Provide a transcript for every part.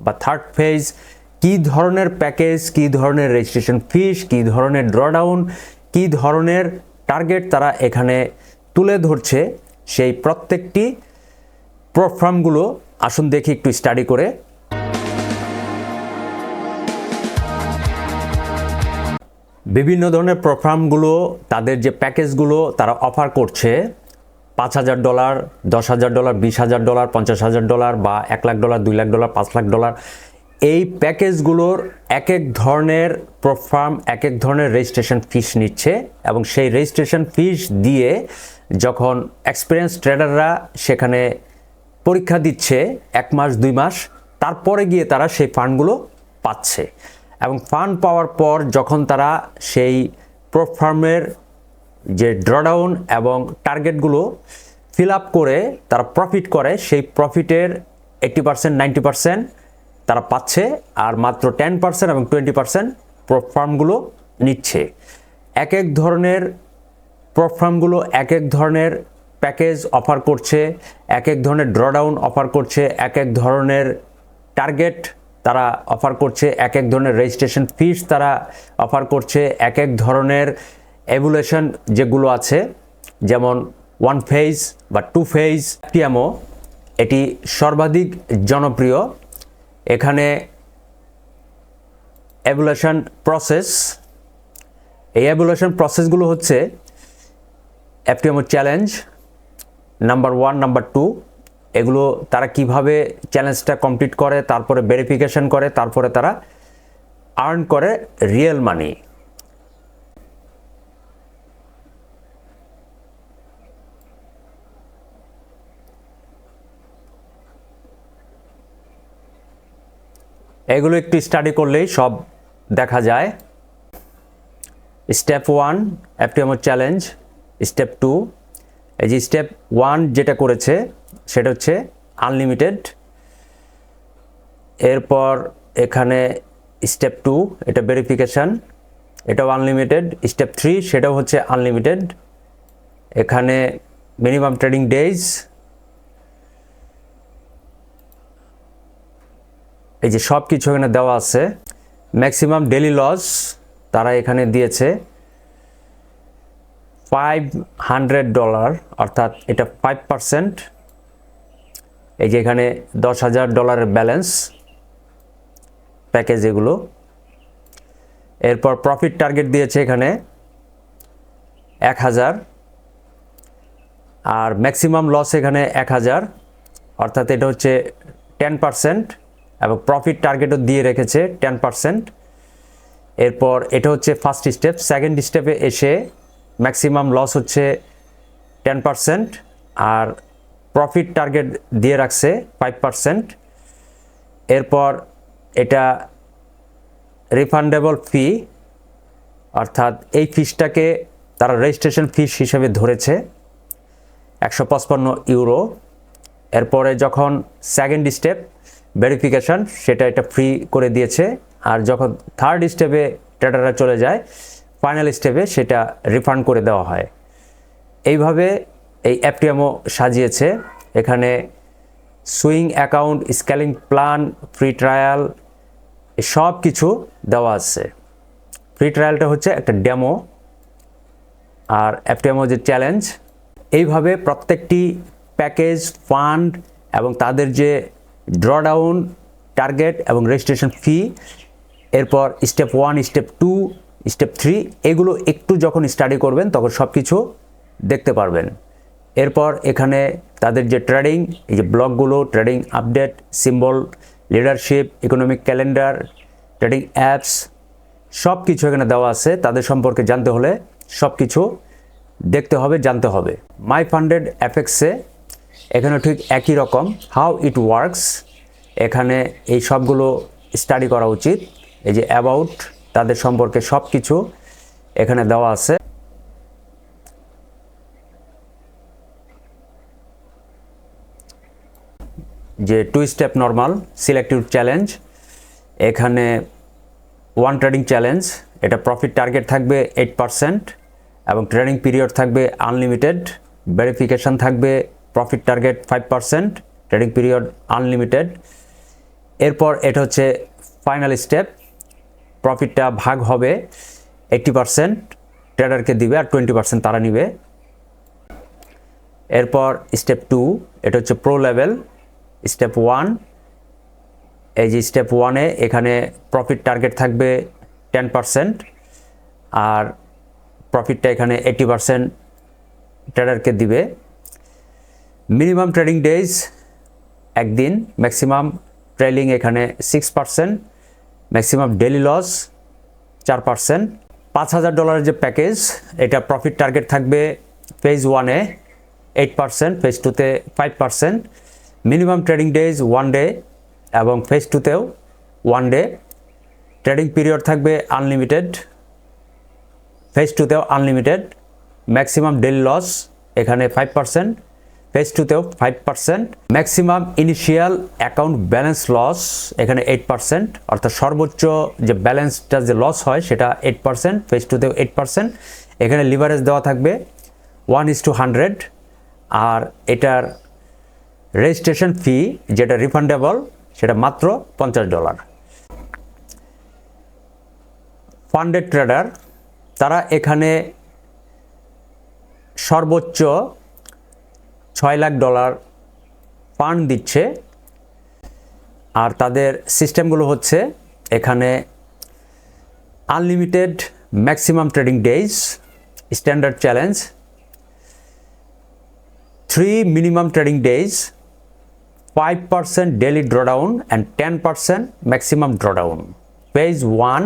বা third phase, কী ধরনের package, কী ধরনের রেজিস্ট্রেশন ফিস, কী ধরনের ড্রডাউন, কী ধরনের টার্গেট তারা এখানে তুলে ধরছে, সেই প্রত্যেকটি প্রোগ্রামগুলো আসুন দেখি একটু স্টাডি করে। বিভিন্ন ধরনের প্রোগ্রামগুলো তাদের যে প্যাকেজগুলো তারা অফার করছে, $5,000, $10,000, $20,000, $50,000 বা $1,00,000, $2,00,000, $5,00,000, এই প্যাকেজগুলোর এক এক ধরনের প্রোগ্রাম এক এক ধরনের রেজিস্ট্রেশন ফিস নিচ্ছে এবং সেই রেজিস্ট্রেশন ফিস দিয়ে যখন এক্সপিরিয়েন্স ট্রেডাররা সেখানে পরীক্ষা দিচ্ছে 1 মাস 2 মাস, তারপরে গিয়ে তারা সেই ফান্ডগুলো পাচ্ছে এবং ফান্ড পাওয়ার পর যখন তারা সেই প্রোগ্রামের যে ড্রডাউন এবং টার্গেটগুলো ফিল আপ করে তারা প্রফিট করে, সেই প্রফিটের 80% 90% তারা পাচ্ছে, আর মাত্র 10% এবং 20% প্রোগ্রামগুলো নিচ্ছে। এক এক ধরনের প্রোগ্রামগুলো এক এক ধরনের প্যাকেজ অফার করছে, এক এক ধরনের ড্রডাউন অফার করছে, এক এক ধরনের টার্গেট তারা অফার করছে, এক এক ধরনের রেজিস্ট্রেশন ফিস তারা অফার করছে, এক এক ধরনের এভুলেশন যেগুলো আছে, যেমন 1 ফেজ বা 2 ফেজ পিএমও, এটি সর্বাধিক জনপ্রিয়। এখানে এভুলেশন প্রসেস, এই এভুলেশন প্রসেসগুলো হচ্ছে এফটিএমও চ্যালেঞ্জ নাম্বার 1, নাম্বার 2, এগুলো তারা কিভাবে চ্যালেঞ্জটা কমপ্লিট করে, তারপরে ভেরিফিকেশন করে, তারপরে তারা আর্ন করে রিয়েল মানি। এগুলো একটু স্টাডি করলেই সব দেখা যায়। স্টেপ 1 এফটিএমও চ্যালেঞ্জ, স্টেপ 2, এই যে স্টেপ 1 যেটা করেছে সেটা হচ্ছে আনলিমিটেড, এরপর এখানে স্টেপ 2 এটা ভেরিফিকেশান, এটাও আনলিমিটেড। স্টেপ 3 সেটাও হচ্ছে আনলিমিটেড, এখানে মিনিমাম ট্রেডিং ডেজ, এই যে সব কিছু এখানে দেওয়া আছে। ম্যাক্সিমাম ডেইলি লস তারা এখানে দিয়েছে $500, অর্থাৎ এটা 5%। এই যে এখানে $10,000 ব্যালেন্স প্যাকেজ এগুলো। এরপর প্রফিট টার্গেট দিয়েছে এখানে 1,000, আর ম্যাক্সিমাম লস এখানে 1,000, অর্থাৎ এটা হচ্ছে 10%, এবং প্রফিট টার্গেটও দিয়ে রেখেছে 10%। এরপর এটা হচ্ছে ফার্স্ট স্টেপ। সেকেন্ড স্টেপে এসে ম্যাক্সিমাম লস হচ্ছে 10%, আর প্রফিট টার্গেট দিয়ে রাখছে 5%। এরপর এটা রিফান্ডেবল ফি, অর্থাৎ এই ফিসটাকে তারা রেজিস্ট্রেশন ফিস হিসেবে ধরেছে €155। এরপরে যখন সেকেন্ড স্টেপ ভেরিফিকেশান, সেটা এটা ফ্রি করে দিয়েছে, আর যখন থার্ড স্টেপে ট্রেডাররা চলে যায় ফাইনাল স্টেপে সেটা রিফান্ড করে দেওয়া হয়। এইভাবে এই এফটিএমও সাজিয়েছে। এখানে swing account, scaling plan, free trial, সব কিছু দেওয়া আছে। ফ্রি ট্রায়ালটা হচ্ছে একটা ডেমো, আর এফটিএমও যে চ্যালেঞ্জ। এইভাবে প্রত্যেকটি প্যাকেজ, ফান্ড এবং তাদের যে ড্রডাউন, টার্গেট এবং রেজিস্ট্রেশন ফি, এরপর স্টেপ 1, স্টেপ 2, স্টেপ 3, এগুলো একটু যখন স্টাডি করবেন তখন সব কিছু দেখতে পারবেন। এরপর এখানে তাদের যে ট্রেডিং, এই যে ব্লকগুলো, trading update, symbol, leadership, economic calendar, trading apps, সব কিছু এখানে দেওয়া আছে। তাদের সম্পর্কে জানতে হলে সব কিছু দেখতে হবে, জানতে হবে। মাই ফান্ডেড এফএক্সে এখানে ঠিক একই রকম, হাউ ইট ওয়ার্কস, এখানে এই সবগুলো স্টাডি করা উচিত। এই যে অ্যাবাউট, তাদের সম্পর্কে সব কিছু এখানে দেওয়া আছে। যে 2 স্টেপ নর্মাল, সিলেক্টিভ চ্যালেঞ্জ, এখানে 1 ট্রেডিং চ্যালেঞ্জ, এটা প্রফিট টার্গেট থাকবে 8% এবং ট্রেডিং পিরিয়ড থাকবে আনলিমিটেড, ভেরিফিকেশান থাকবে profit target 5%, trading period unlimited. এরপর এটা হচ্ছে ফাইনাল স্টেপ, প্রফিটটা ভাগ হবে 80% ট্রেডারকে দিবে আর 20% তারা নিবে। এরপর স্টেপ 2, এটা হচ্ছে প্রো লেভেল। স্টেপ 1, এই যে স্টেপ 1-এ এখানে প্রফিট টার্গেট থাকবে 10% আর প্রফিটটা এখানে 80% ট্রেডারকে দিবে। মিনিমাম ট্রেডিং ডেজ একদিন, ম্যাক্সিমাম ট্রেলিং এখানে 6%, ম্যাক্সিমাম ডেলি লস 4%। $5,000 যে প্যাকেজ, এটা প্রফিট টার্গেট থাকবে ফেজ 1-এ 8%, ফেজ 2-তে 5%, মিনিমাম ট্রেডিং ডেজ 1 ডে এবং ফেজ 2-তেও 1 ডে। ট্রেডিং পিরিয়ড থাকবে আনলিমিটেড, ফেজ 2-তেও আনলিমিটেড। ম্যাক্সিমাম ডেলি লস এখানে 5%, ফেজ 2-তেও 5%। Maximum initial account balance loss এখানে 8%, অর্থাৎ সর্বোচ্চ যে ব্যালেন্সটা যে লস হয় সেটা 8%, ফেজ 2-তেও 8%। এখানে লিভারেজ দেওয়া থাকবে 1:100 আর এটার রেজিস্ট্রেশন ফি যেটা রিফান্ডেবল সেটা মাত্র $50। ফান্ডেড ট্রেডার তারা এখানে সর্বোচ্চ $6 লাখ ফান্ড দিচ্ছে। আর তাদের সিস্টেমগুলো হচ্ছে এখানে unlimited maximum trading days, standard challenge, 3 minimum trading days, 5% daily drawdown and 10% maximum drawdown। Phase 1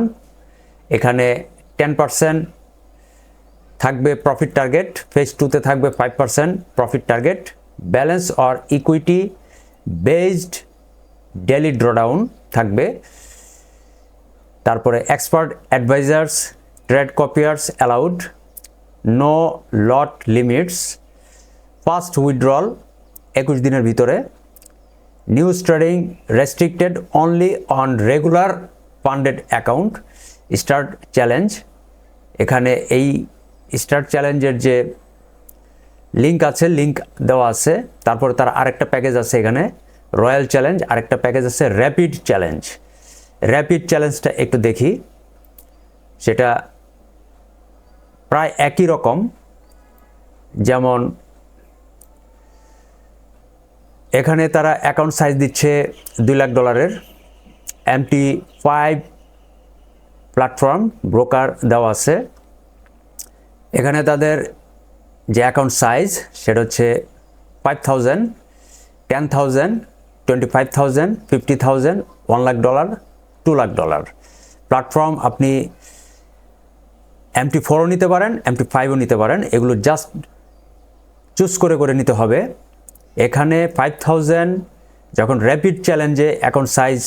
এখানে 10% থাকবে প্রফিট টার্গেট, ফেজ 2-তে থাকবে 5% profit target. Balance or equity based daily drawdown থাকবে। তারপরে expert advisors, trade copiers allowed, no lot limits, fast withdrawal 21 দিনের ভিতরে, news trading restricted only on regular funded account, start challenge. এখানে এই start চ্যালেঞ্জের যে লিঙ্ক আছে, লিঙ্ক দেওয়া আছে। তারপরে তার আরেকটা প্যাকেজ আছে এখানে রয়্যাল চ্যালেঞ্জ, আরেকটা প্যাকেজ আছে র্যাপিড চ্যালেঞ্জ। র্যাপিড চ্যালেঞ্জটা একটু দেখি, সেটা প্রায় একই রকম। যেমন এখানে তারা অ্যাকাউন্ট সাইজ দিচ্ছে $2 লাখ, MT5 প্ল্যাটফর্ম ব্রোকার দেওয়া আছে। এখানে তাদের যে অ্যাকাউন্ট সাইজ সেটা হচ্ছে 5,000, 10,000, 25,000, 50,000, $1 লাখ, $2 লাখ। প্ল্যাটফর্ম আপনি MT4ও নিতে পারেন, MT5ও নিতে পারেন, এগুলো জাস্ট চুজ করে করে নিতে হবে। এখানে 5,000 যখন র্যাপিড চ্যালেঞ্জে অ্যাকাউন্ট সাইজ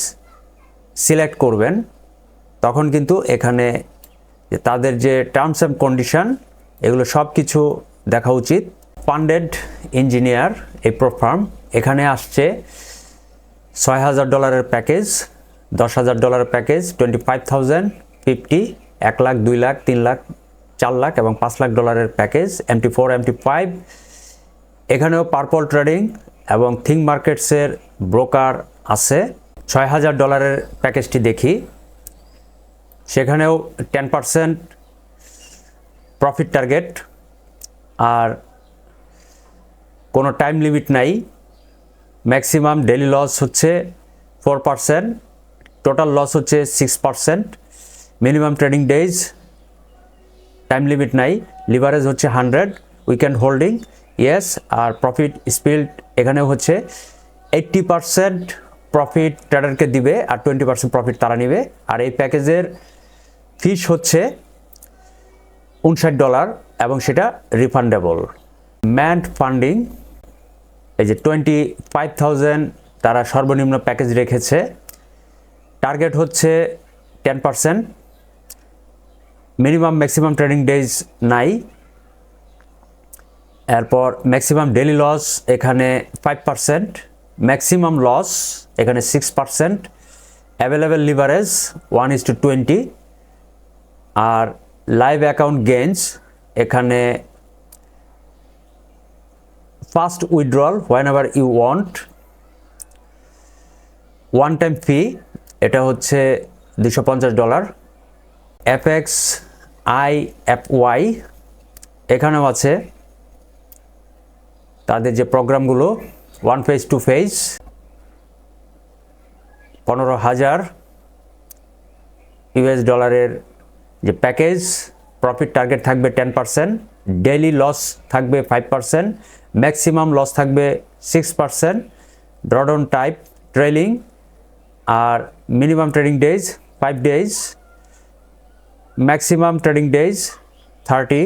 সিলেক্ট করবেন তখন কিন্তু এখানে তাদের যে টার্মস অ্যান্ড কন্ডিশন এগুলো সব কিছু দেখা উচিত। ফান্ডেড ইঞ্জিনিয়ার এই প্রোফার্ম এখানে আসছে $6,000 প্যাকেজ, $10,000 প্যাকেজ, 25,000, 50, $1 লাখ, $2 লাখ, $3 লাখ, $4 লাখ এবং $5 লাখ প্যাকেজ, MT4, MT5। এখানেও পার্পল ট্রেডিং এবং থিঙ্ক মার্কেটসের ব্রোকার আছে। $6,000 প্যাকেজটি দেখি, সেখানেও 10% প্রফিট টার্গেট আর কোনো টাইম লিমিট নাই। ম্যাক্সিমাম ডেলি লস হচ্ছে 4%, টোটাল লস হচ্ছে 6%। Minimum trading days, time limit নাই। লিভারেজ হচ্ছে 100, উইকেন্ড হোল্ডিং ইয়েস। আর প্রফিট স্পিল্ড এখানেও হচ্ছে 80% প্রফিট ট্রেডারকে দিবে আর 20% প্রফিট তারা নেবে। আর এই প্যাকেজের ফিস হচ্ছে $59 এবং সেটা রিফান্ডেবল। ম্যান্ড ফান্ডিং এই যে 25,000 তারা সর্বনিম্ন প্যাকেজ রেখেছে। টার্গেট হচ্ছে 10%, মিনিমাম ম্যাক্সিমাম ট্রেডিং ডেজ নাই। এরপর ম্যাক্সিমাম ডেলি লস এখানে 5%, ম্যাক্সিমাম লস এখানে 6%, অ্যাভেলেবেল লিভারেজ 1:20 আর লাইভ অ্যাকাউন্ট গেইনস এখানে fast withdrawal whenever you want. One time fee, এটা হচ্ছে $250। এফএক্স IFY এখানেও আছে তাদের যে প্রোগ্রামগুলো, 1 ফেজ 2 ফেজ, 15,000 US ডলারের যে প্যাকেজ, প্রফিট টার্গেট থাকবে 10%, ডেইলি লস থাকবে 5%, ম্যাক্সিমাম লস থাকবে 6%, ড্রডাউন টাইপ ট্রেলিং, আর minimum trading days 5 days, maximum trading days 30।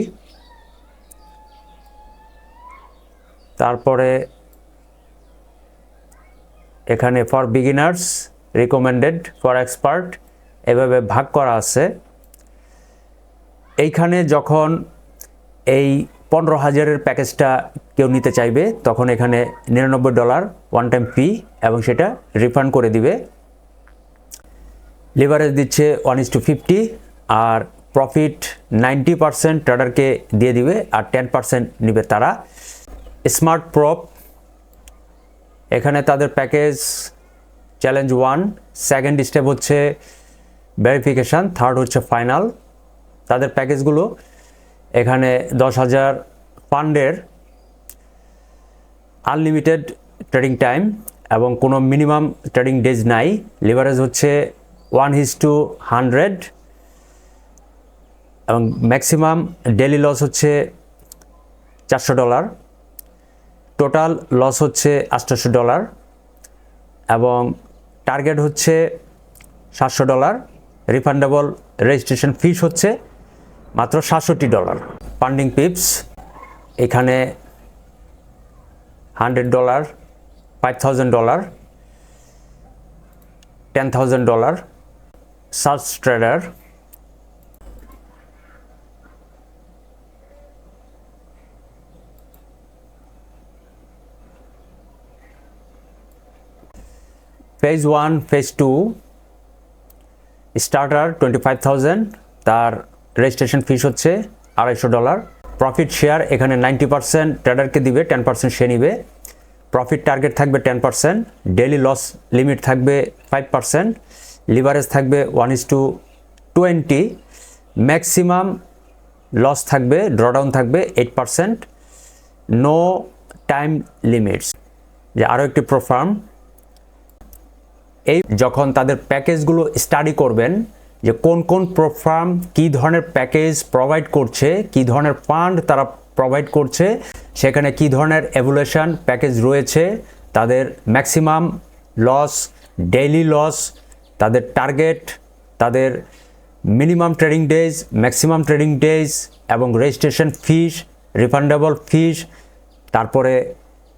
তারপরে এখানে for beginners, recommended, for expert, এভাবে ভাগ করা আছে। এইখানে যখন এই 15,000-এর প্যাকেজটা কেউ নিতে চাইবে তখন এখানে $99 ওয়ান টাইম ফি এবং সেটা রিফান্ড করে দিবে। লিভারেজ দিচ্ছে 1:50, আর প্রফিট 90% ট্রেডারকে দিয়ে দিবে আর 10% নিবে তারা। স্মার্ট প্রপ, এখানে তাদের প্যাকেজ চ্যালেঞ্জ 1, সেকেন্ড স্টেপ হচ্ছে ভেরিফিকেশান, থার্ড হচ্ছে ফাইনাল। তাদের প্যাকেজগুলো এখানে 10,000 ফান্ডের আনলিমিটেড ট্রেডিং টাইম এবং কোনো মিনিমাম ট্রেডিং ডেজ নাই। লিভারেজ হচ্ছে 1:100 এবং ম্যাক্সিমাম ডেইলি লস হচ্ছে $400, টোটাল লস হচ্ছে $800 এবং টার্গেট হচ্ছে $700। রিফান্ডেবল রেজিস্ট্রেশন ফিস হচ্ছে মাত্র $67। ফান্ডিং পিপস এখানে $100, $5,000, $10,000। Search trader, phase 1, phase 2, starter 25,000, তার রেজিস্ট্রেশন ফিস হচ্ছে $250। প্রফিট শেয়ার এখানে 90% ট্রেডারকে দিবে, 10% সে নিবে। প্রফিট টার্গেট থাকবে 10%, ডেইলি লস লিমিট থাকবে 5%, লিভারেজ থাকবে 1:20, ম্যাক্সিমাম লস থাকবে, ড্রডাউন থাকবে 8%, নো টাইম লিমিটস। যে আরও একটি প্রোফার্ম, এই যখন তাদের প্যাকেজগুলো স্টাডি করবেন যে কোন কোন প্রোফার্ম কী ধরনের প্যাকেজ প্রোভাইড করছে, কী ধরনের ফান্ড তারা প্রোভাইড করছে, সেখানে কী ধরনের এভুলেশন প্যাকেজ রয়েছে, তাদের ম্যাক্সিমাম লস, ডেইলি লস, তাদের টার্গেট, তাদের minimum trading days, maximum trading days এবং রেজিস্ট্রেশন ফিস, রিফান্ডেবল ফিস, তারপরে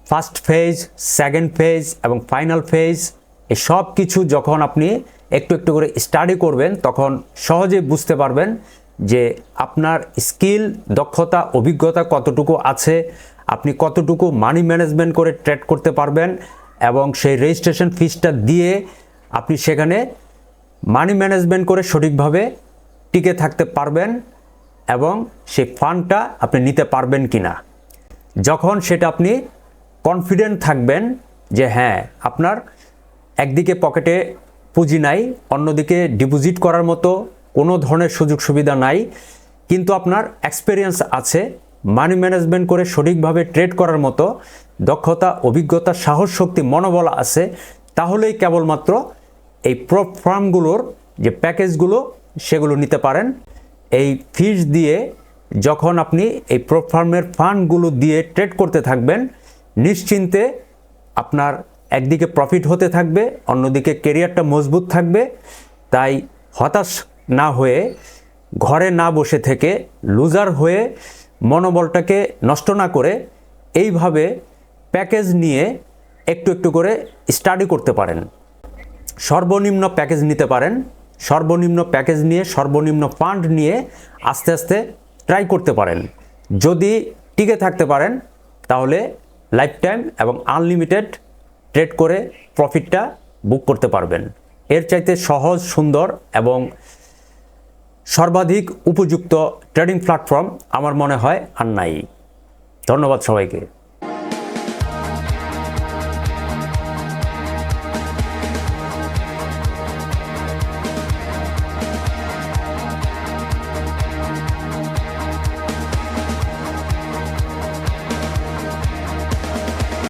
ফার্স্ট ফেজ, সেকেন্ড ফেজ এবং ফাইনাল ফেজ, এই সব কিছু যখন আপনি একটু একটু করে স্টাডি করবেন তখন সহজে বুঝতে পারবেন যে আপনার স্কিল, দক্ষতা, অভিজ্ঞতা কতটুকু আছে, আপনি কতটুকু মানি ম্যানেজমেন্ট করে ট্রেড করতে পারবেন এবং সেই রেজিস্ট্রেশন ফিসটা দিয়ে আপনি সেখানে মানি ম্যানেজমেন্ট করে সঠিকভাবে টিকে থাকতে পারবেন এবং সেই ফান্ডটা আপনি নিতে পারবেন কি না। যখন সেটা আপনি কনফিডেন্ট থাকবেন যে হ্যাঁ আপনার একদিকে পকেটে পুঁজি নাই, অন্যদিকে ডিপোজিট করার মতো কোনো ধরনের সুযোগ সুবিধা নাই, কিন্তু আপনার এক্সপেরিয়েন্স আছে, মানি ম্যানেজমেন্ট করে সঠিকভাবে ট্রেড করার মতো দক্ষতা, অভিজ্ঞতা, সাহস, শক্তি, মনোবল আছে, তাহলেই কেবলমাত্র এই প্রপ ফার্মগুলোর যে প্যাকেজগুলো সেগুলো নিতে পারেন। এই ফিস দিয়ে যখন আপনি এই প্রপ ফার্মের ফান্ডগুলো দিয়ে ট্রেড করতে থাকবেন, নিশ্চিন্তে আপনার একদিকে প্রফিট হতে থাকবে, অন্যদিকে কেরিয়ারটা মজবুত থাকবে। তাই হতাশ না হয়ে, ঘরে না বসে থেকে, লুজার হয়ে মনোবলটাকে নষ্ট না করে এইভাবে প্যাকেজ নিয়ে একটু একটু করে স্টাডি করতে পারেন। সর্বনিম্ন প্যাকেজ নিতে পারেন, সর্বনিম্ন প্যাকেজ নিয়ে, সর্বনিম্ন ফান্ড নিয়ে আস্তে আস্তে ট্রাই করতে পারেন। যদি টিকে থাকতে পারেন তাহলে লাইফ টাইম এবং আনলিমিটেড ট্রেড করে প্রফিটটা বুক করতে পারবেন। এর চাইতে সহজ, সুন্দর এবং সর্বাধিক উপযুক্ত ট্রেডিং প্ল্যাটফর্ম আমার মনে হয় আর নাই। ধন্যবাদ সবাইকে।